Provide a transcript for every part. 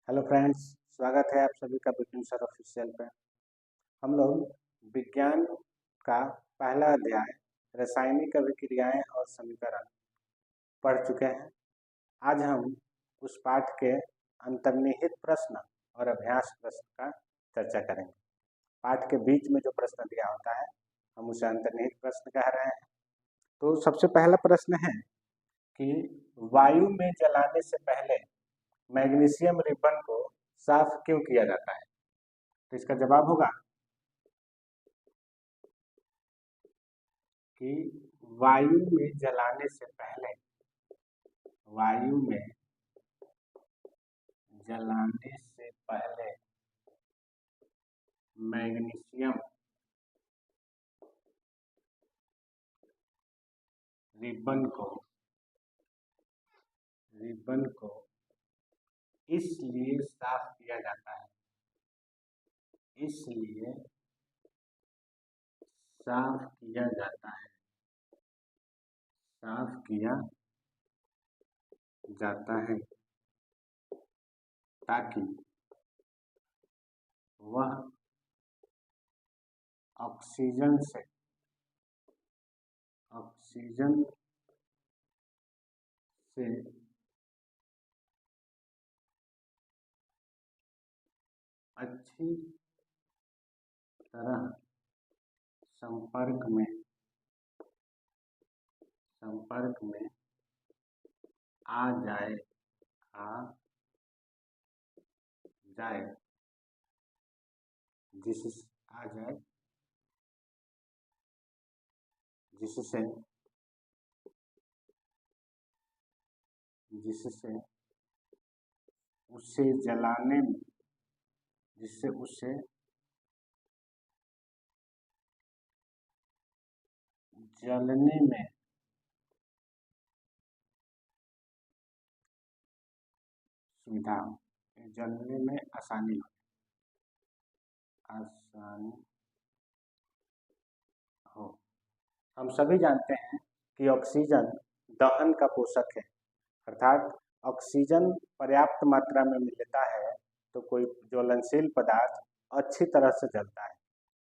Hello friends, स्वागत है आप सभी का बिपिन सर ऑफिशियल पे। हम लोग विज्ञान का पहला अध्याय रासायनिक अभिक्रियाएं और समीकरण पढ़ चुके हैं। आज हम उस पाठ के अंतर्निहित प्रश्न और अभ्यास प्रश्न का चर्चा करेंगे। पाठ के बीच में जो प्रश्न दिया होता है हम उसे अंतर्निहित प्रश्न कह रहे हैं। तो सबसे पहला प्रश्न है कि वायु में जलाने से पहले मैग्नीशियम रिबन को साफ क्यों किया जाता है? तो इसका जवाब होगा कि वायु में जलाने से पहले मैग्नीशियम रिबन को इसलिए साफ किया जाता है ताकि वह ऑक्सीजन से अच्छी तरह संपर्क में आ जाए जिससे उसे जलाने में जलने में सुविधा हो, जलने में आसानी हो। हम सभी जानते हैं कि ऑक्सीजन दहन का पोषक है, अर्थात ऑक्सीजन पर्याप्त मात्रा में मिलता है तो कोई ज्वलनशील पदार्थ अच्छी तरह से जलता है।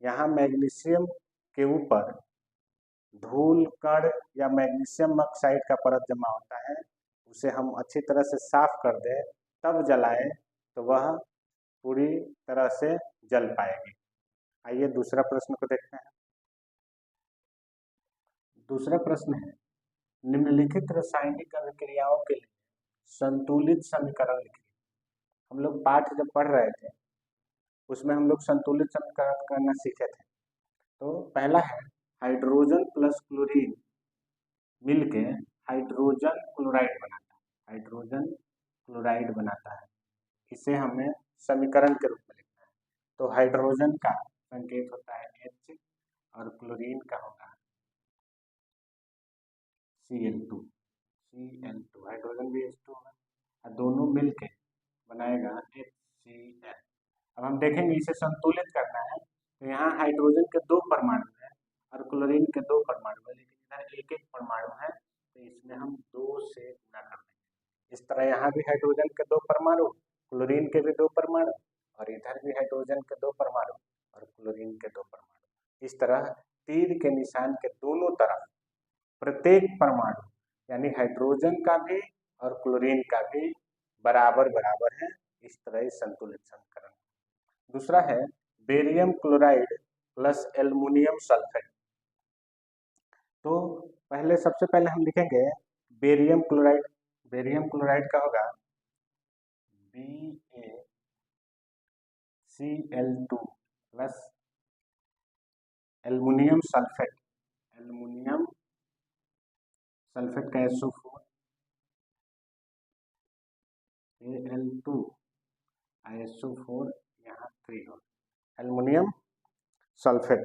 यहाँ मैग्नीशियम के ऊपर धूल कण या मैग्नीशियम ऑक्साइड का परत जमा होता है, उसे हम अच्छी तरह से साफ कर दें तब जलाएं तो वह पूरी तरह से जल पाएगी। आइए दूसरा प्रश्न को देखते हैं। दूसरा प्रश्न है, निम्नलिखित रासायनिक अभिक्रियाओं के लिए संतुलित समीकरण लिखिए। हम लोग पाठ जब पढ़ रहे थे उसमें हम लोग संतुलित समीकरण करना सीखे थे। तो पहला है हाइड्रोजन प्लस क्लोरीन मिलके हाइड्रोजन क्लोराइड बनाता है। इसे हमें समीकरण के रूप में लिखना है। तो हाइड्रोजन का संकेत होता है H और क्लोरीन का होगा Cl2। हाइड्रोजन भी H2 होगा और दोनों मिलके बनाएगा HCl। अब हम देखेंगे इसे संतुलित करना है तो यहाँ हाइड्रोजन के 2 परमाणु हैं और क्लोरीन के 2 परमाणु हैं, लेकिन इधर एक परमाणु है तो इसमें हम 2 से गुणा कर देंगे। इस तरह यहाँ भी हाइड्रोजन के 2 परमाणु, क्लोरीन के भी 2 परमाणु और इधर भी हाइड्रोजन के 2 परमाणु और क्लोरीन के 2 परमाणु। इस तरह तीर के निशान के दोनों तरफ प्रत्येक परमाणु यानी हाइड्रोजन का भी और क्लोरीन का भी बराबर है। इस तरह संतुलित समीकरण। दूसरा है barium chloride plus aluminium sulphate. तो सबसे पहले हम लिखेंगे बेरियम क्लोराइड का होगा BaCl2 प्लस एल्युमिनियम सल्फेट का SO4 Al2 SO4 यहाँ 3 हो एल्युमिनियम सल्फेट।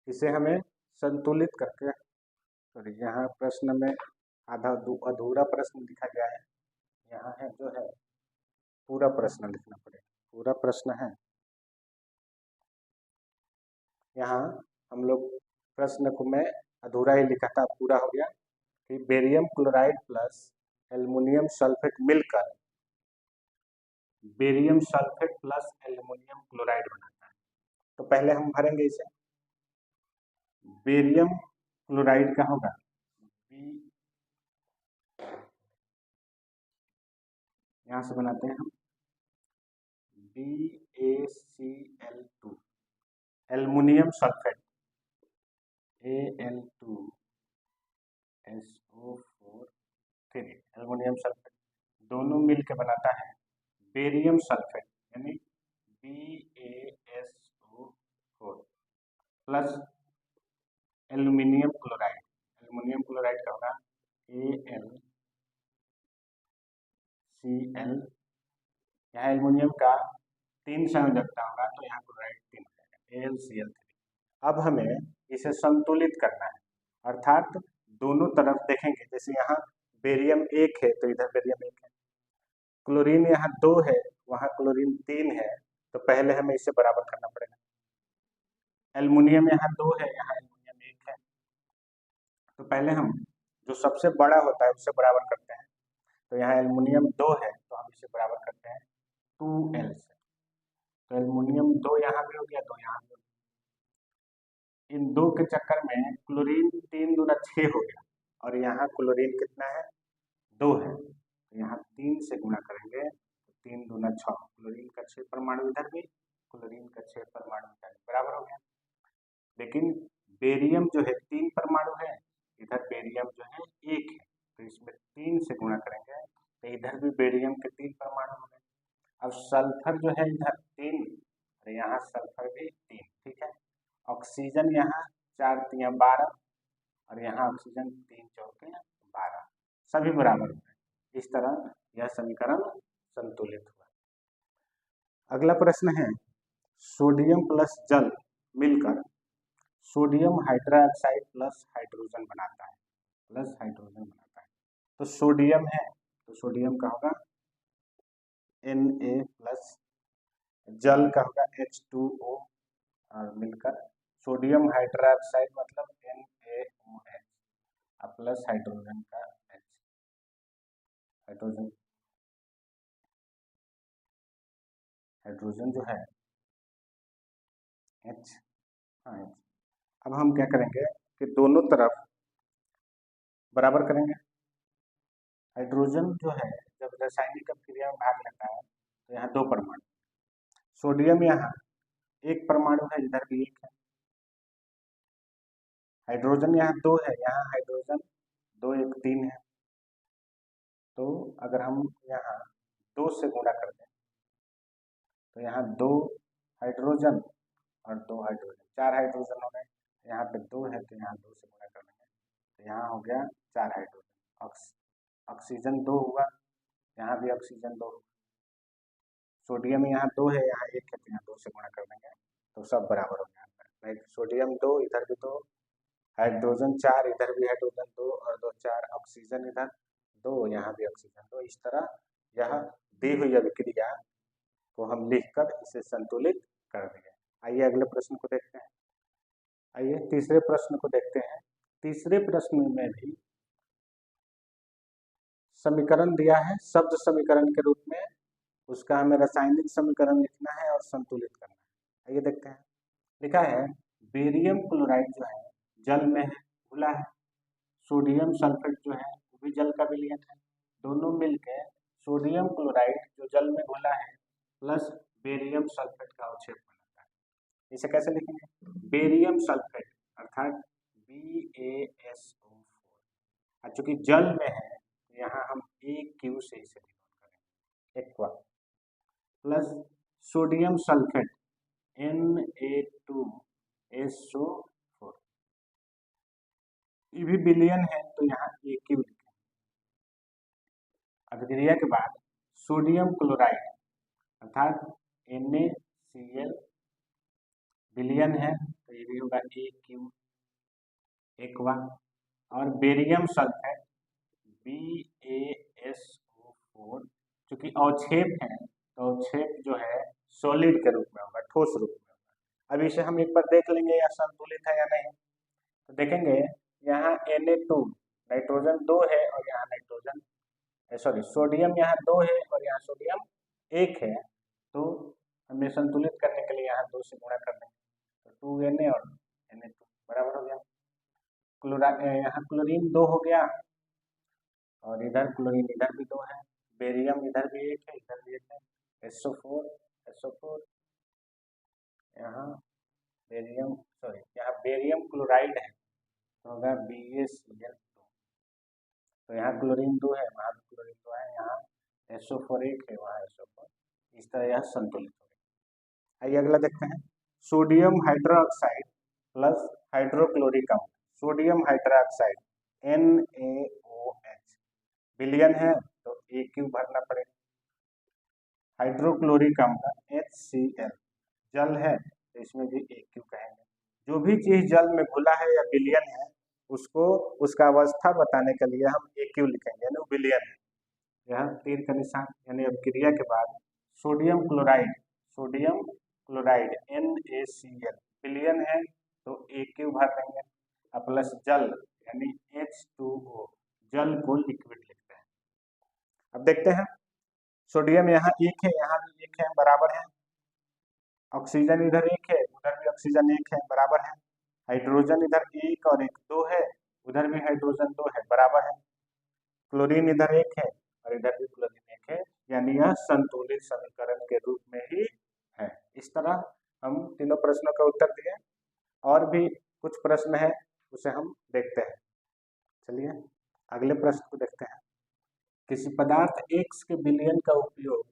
इसे हमें संतुलित करके, सॉरी यहाँ प्रश्न में अधूरा प्रश्न लिखा गया है, यहाँ है जो है पूरा प्रश्न लिखना पड़ेगा। पूरा प्रश्न है यहाँ हम लोग प्रश्न को मैं अधूरा ही लिखा था, पूरा हो गया कि barium chloride plus aluminium sulphate मिलकर barium sulphate plus aluminium chloride बनाता है। तो पहले हम भरेंगे इसे। बेरियम क्लोराइड का होगा यहाँ से बनाते हैं हम BaCl2, aluminium sulphate Al2SO4 aluminium sulphate, दोनों मिलकर बनाता है बेरियम सल्फेट यानी BaSO4 plus aluminium chloride. Aluminium chloride का होगा AlCl। यहाँ एल्युमिनियम का 3 संयोजकता होगा तो यहाँ क्लोराइड 3 हो जाएगा AlCl3। अब हमें इसे संतुलित करना है, अर्थात दोनों तरफ देखेंगे। जैसे यहाँ बेरियम 1 है तो इधर बेरियम 1 है, क्लोरीन यहाँ 2 है, वहाँ क्लोरीन 3 है, तो पहले हमें इसे बराबर करना पड़ेगा। एल्युमिनियम यहाँ 2 है, यहाँ एल्युमिनियम 1 है, तो पहले हम जो सबसे बड़ा होता है उससे बराबर करते हैं। तो यहाँ एल्युमिनियम 2 है तो हम इसे बराबर करते हैं 2L से। तो एल्युमिनियम 2 यहाँ भी हो गया, 2 यहाँ भी हो गया। इन 2 के चक्कर में क्लोरीन 3 दूना 6 हो गया, और यहाँ क्लोरीन कितना है 2 है, तो यहाँ 3 से गुणा करेंगे तो 3 दूना 6, क्लोरीन का 6 परमाणु इधर भी, क्लोरीन का 6 परमाणु इधर बराबर हो गया। लेकिन बेरियम जो है 3 परमाणु है, इधर बेरियम जो है 1 है, तो इसमें 3 से गुणा करेंगे तो इधर भी बेरियम के 3 परमाणु हो गए। अब सल्फर जो है इधर 3 और यहाँ सल्फर भी 3, ठीक है। ऑक्सीजन यहाँ 4 3 12 और यहाँ ऑक्सीजन 3 4 12, सभी बराबर हो गए। इस तरह यह समीकरण संतुलित हुआ। अगला प्रश्न है, सोडियम प्लस जल मिलकर सोडियम हाइड्रोक्साइड प्लस हाइड्रोजन बनाता है, तो सोडियम है तो सोडियम का होगा Na प्लस, जल का होगा H2O और मिलकर सोडियम हाइड्रोक्साइड मतलब NaOH प्लस हाइड्रोजन का H, हाइड्रोजन जो है H, हाँ H। अब हम क्या करेंगे कि दोनों तरफ बराबर करेंगे। हाइड्रोजन जो है जब रासायनिक क्रिया में भाग लेता है तो यहाँ 2 परमाणु, सोडियम यहाँ 1 परमाणु है, इधर भी 1 है, हाइड्रोजन यहाँ 2 है, यहाँ हाइड्रोजन 2 1 3 है, तो अगर हम यहाँ 2 से गुणा कर दें तो यहाँ 2 हाइड्रोजन और 2 हाइड्रोजन, 4 हाइड्रोजन हो गए, यहाँ पे 2 है तो यहाँ 2 से गुणा कर देंगे तो यहाँ हो गया 4 हाइड्रोजन। ऑक्सीजन 2 हुआ, यहाँ भी ऑक्सीजन 2, सोडियम यहाँ 2 है, यहाँ 1 है, तो यहाँ 2 से गुणा कर देंगे तो सब बराबर हो गया। सोडियम 2 इधर भी 2, हाइड्रोजन 4 इधर भी हाइड्रोजन 2 और 2 4, ऑक्सीजन इधर 2 यहाँ भी ऑक्सीजन 2। इस तरह यह दी हुई अभिक्रिया को हम लिखकर इसे संतुलित कर देंगे। आइए अगले प्रश्न को देखते हैं। आइए तीसरे प्रश्न को देखते हैं। तीसरे प्रश्न में भी समीकरण दिया है शब्द समीकरण के रूप में, उसका हमें रासायनिक समीकरण लिखना है और संतुलित करना है। आइए देखते हैं। लिखा है बेरियम क्लोराइड जो है जल में है, घुला है, सोडियम सल्फेट जो है वो भी जल का विलयन है, दोनों मिलकर सोडियम क्लोराइड जो जल में घुला है प्लस बेरियम सल्फेट का अवक्षेप बनाता है। इसे कैसे लिखेंगे? बेरियम सल्फेट अर्थात BaSO4, चूंकि जल में है तो यहाँ हम AQ से इसे डिनोट करेंगे, aqua, plus sodium sulphate Na2SO4, ये भी विलयन है तो यहाँ AQ लिखें। अभिक्रिया के बाद सोडियम क्लोराइड अर्थात NaCl विलयन है तो ये भी होगा AQ, एक्वा, और बेरियम सल्फेट BaSO4, चूंकि अवक्षेप है तो अवक्षेप जो है सॉलिड के रूप में होगा, ठोस रूप में होगा। अब इसे हम एक बार देख लेंगे या संतुलित है या नहीं। तो देखेंगे यहाँ Na2 नाइट्रोजन 2 है और यहाँ नाइट्रोजन सोडियम यहाँ 2 है और यहाँ सोडियम एक है तो हमें संतुलित करने के लिए यहाँ 2 से गुणा कर देंगे, तो 2Na और Na2 बराबर हो गया। यहाँ क्लोरीन 2 हो गया और इधर क्लोरीन इधर भी 2 है, बेरियम इधर भी 1 है, इधर भी 1 है, SO4 यहाँ यहाँ बेरियम क्लोराइड है तो होगा BaCl2। तो यहाँ क्लोरीन 2 है, वहाँ भी क्लोरीन 2 है, यहाँ SO4 1 है, वहाँ SO4, इस तरह यह संतुलित हो गया। आइए अगला देखते हैं, सोडियम हाइड्रोक्साइड प्लस हाइड्रोक्लोरिक अम्ल, सोडियम हाइड्रोक्साइड NaOH विलयन है तो AQ भरना पड़ेगा, हाइड्रोक्लोरिक अम्ल HCl जल है तो इसमें भी AQ कहेंगे। जो भी चीज जल में घुला है या विलयन है उसको उसका अवस्था बताने के लिए हम AQ लिखेंगे, यानी विलयन है। यहाँ तीर का निशान यानी अभिक्रिया के बाद सोडियम क्लोराइड NaCl विलयन है तो AQ भर देंगे, प्लस जल यानी H2O जल को लिक्विड लिखते हैं। अब देखते हैं, सोडियम यहाँ 1 है, यहाँ भी 1 है, बराबर है, ऑक्सीजन इधर 1 है, उधर भी ऑक्सीजन 1 है, बराबर है, हाइड्रोजन इधर 1 और 1 2 है, उधर भी हाइड्रोजन 2 है, बराबर है, क्लोरीन इधर 1 है और इधर भी क्लोरीन 1 है, यानी यह संतुलित समीकरण के रूप में ही है। इस तरह हम तीनों प्रश्नों का उत्तर दिए, और भी कुछ प्रश्न है उसे हम देखते हैं। चलिए अगले प्रश्न को देखते हैं, किसी पदार्थ X के विलयन का उपयोग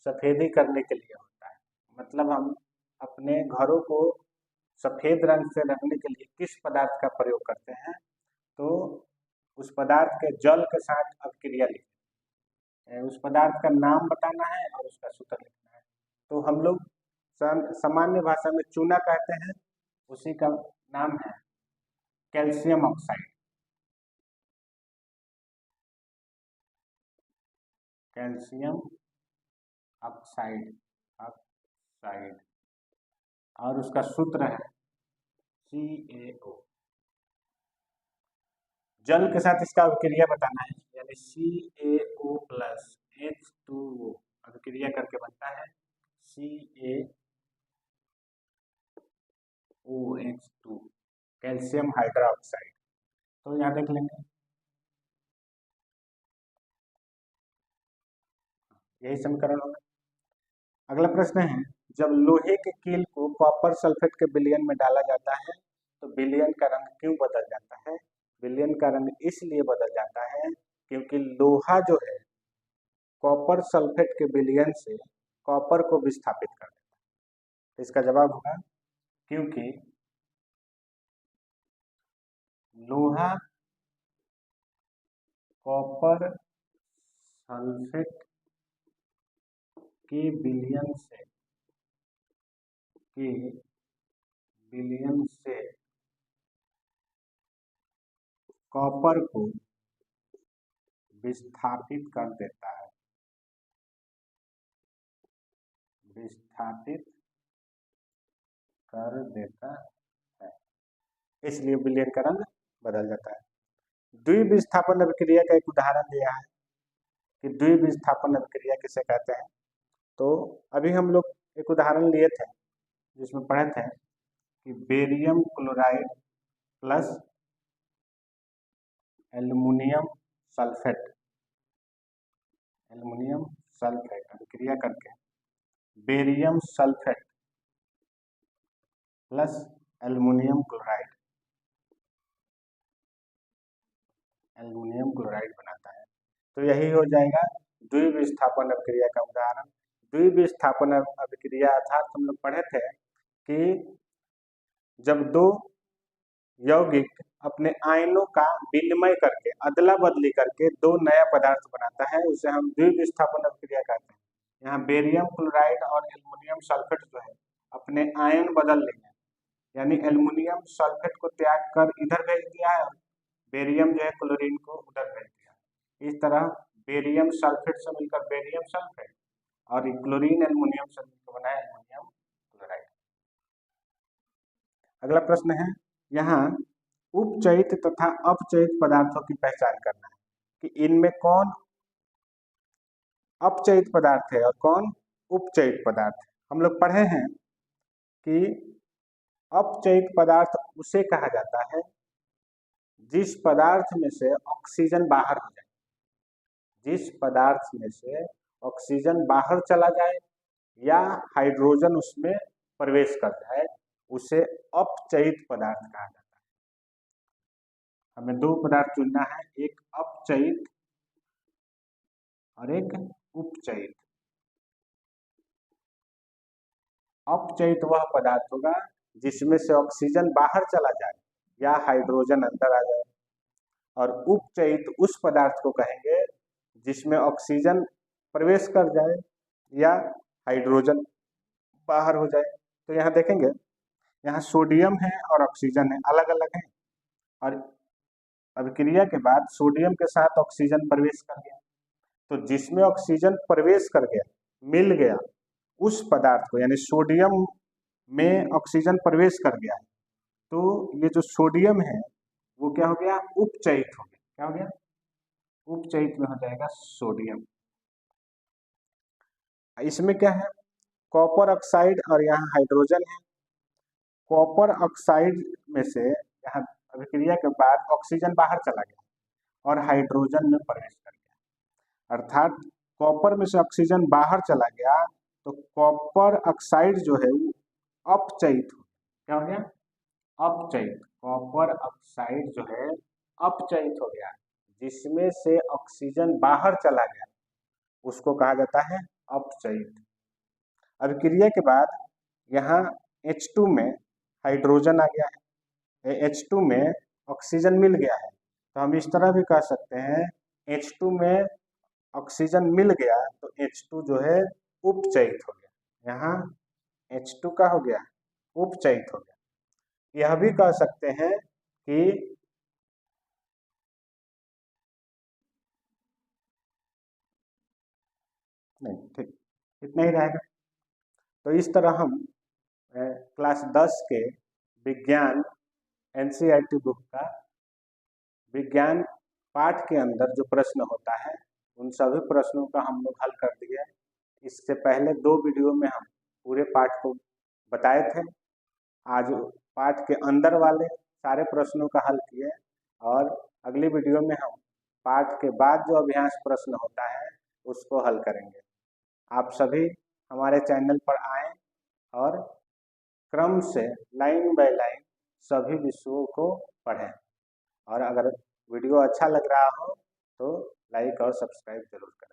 सफेदी करने के लिए होता है, मतलब हम अपने घरों को सफेद रंग से रखने के लिए किस पदार्थ का प्रयोग करते हैं, तो उस पदार्थ के जल के साथ अभिक्रिया लिखना है, उस पदार्थ का नाम बताना है और उसका सूत्र लिखना है। तो हम लोग सामान्य भाषा में चूना कहते हैं, उसी का नाम है कैल्शियम ऑक्साइड, कैल्शियम ऑक्साइड और उसका सूत्र है CaO। जल के साथ इसका अभिक्रिया बताना है, यानी CaO प्लस H2O अभिक्रिया करके बनता है CaOH2 कैल्शियम हाइड्रोक्साइड। तो यहाँ देख लेंगे, यही समीकरण होगा। अगला प्रश्न है, जब लोहे के कील को कॉपर सल्फेट के विलयन में डाला जाता है तो विलयन का रंग क्यों बदल जाता है? विलयन का रंग इसलिए बदल जाता है क्योंकि लोहा जो है कॉपर सल्फेट के विलयन से कॉपर को विस्थापित कर देता है। इसका जवाब होगा क्योंकि लोहा कॉपर सल्फेट के विलयन से कॉपर को विस्थापित कर देता है, इसलिए विलयन का रंग बदल जाता है। द्विविस्थापन अभिक्रिया का एक उदाहरण दिया है कि द्विविस्थापन अभिक्रिया किसे कहते हैं। तो अभी हम लोग एक उदाहरण लिए थे जिसमें पढ़े थे कि barium chloride plus aluminium sulphate अभिक्रिया करके barium sulphate plus aluminium chloride बनाता है। तो यही हो जाएगा द्विविस्थापन अभिक्रिया का उदाहरण। द्विविस्थापन अभिक्रिया अर्थात हम लोग पढ़े थे कि जब दो यौगिक अपने आयनों का विनिमय करके अदला बदली करके दो नया पदार्थ बनाता है, उसे हम द्विविस्थापन अभिक्रिया कहते हैं। यहाँ बेरियम क्लोराइड और एल्युमिनियम सल्फेट जो है अपने आयन बदल लेंगे, यानी एल्युमिनियम सल्फेट को त्याग कर इधर भेज दिया है, बेरियम जो है क्लोरीन को उधर भेज दिया। इस तरह बेरियम सल्फेट से मिलकर बेरियम सल्फेट और क्लोरीन एल्युमिनियम से मिलकर बनाया एल्युमिनियम क्लोराइड। अगला प्रश्न है, यहाँ उपचयित तथा अपचयित पदार्थों की पहचान करना है कि इनमें कौन अपचयित पदार्थ है और कौन उपचयित पदार्थ। हम लोग पढ़े हैं कि अपचयित पदार्थ उसे कहा जाता है जिस पदार्थ में से ऑक्सीजन बाहर हो जाए, जिस पदार्थ में से ऑक्सीजन बाहर चला जाए या हाइड्रोजन उसमें प्रवेश कर जाए, उसे अपचयित पदार्थ कहा जाता है। हमें दो पदार्थ चुनना है, एक अपचयित और एक उपचयित। अपचयित वह पदार्थ होगा जिसमें से ऑक्सीजन बाहर चला जाए या हाइड्रोजन अंदर आ जाए, और उपचयित उस पदार्थ को कहेंगे जिसमें ऑक्सीजन प्रवेश कर जाए या हाइड्रोजन बाहर हो जाए। तो यहाँ देखेंगे, यहाँ सोडियम है और ऑक्सीजन है, अलग अलग है, और अभिक्रिया के बाद सोडियम के साथ ऑक्सीजन प्रवेश कर गया, तो जिसमें ऑक्सीजन प्रवेश कर गया, मिल गया, उस पदार्थ को, यानी सोडियम में ऑक्सीजन प्रवेश कर गया, तो ये जो सोडियम है वो क्या हो गया, उपचयित हो गया। क्या हो गया, उपचयित में हो जाएगा सोडियम। इसमें क्या है, कॉपर ऑक्साइड और यहाँ हाइड्रोजन है। कॉपर ऑक्साइड में से यहाँ अभिक्रिया के बाद ऑक्सीजन बाहर चला गया और हाइड्रोजन में प्रवेश कर गया, अर्थात कॉपर में से ऑक्सीजन बाहर चला गया, तो कॉपर ऑक्साइड जो है वो अपचयित हो गया। क्या हो गया, अपचयित। कॉपर ऑक्साइड जो है अपचयित हो गया, जिसमें से ऑक्सीजन बाहर चला गया, उसको कहा जाता है अपचयित। अभिक्रिया के बाद यहाँ H2 में हाइड्रोजन आ गया है, H2 में ऑक्सीजन मिल गया है, तो हम इस तरह भी कह सकते हैं H2 में ऑक्सीजन मिल गया तो H2 जो है उपचयित हो गया। यहाँ H2 का हो गया, उपचयित हो गया। यह भी कह सकते हैं कि नहीं, ठीक, इतना ही रहेगा। तो इस तरह हम क्लास 10 के विज्ञान NCERT बुक का विज्ञान पाठ के अंदर जो प्रश्न होता है उन सभी प्रश्नों का हम लोग हल कर दिए। इससे पहले 2 वीडियो में हम पूरे पाठ को बताए थे, आज पाठ के अंदर वाले सारे प्रश्नों का हल किए, और अगली वीडियो में हम पाठ के बाद जो अभ्यास प्रश्न होता है उसको हल करेंगे। आप सभी हमारे चैनल पर आएँ और क्रम से लाइन बाय लाइन सभी विषयों को पढ़ें, और अगर वीडियो अच्छा लग रहा हो तो लाइक और सब्सक्राइब जरूर करें।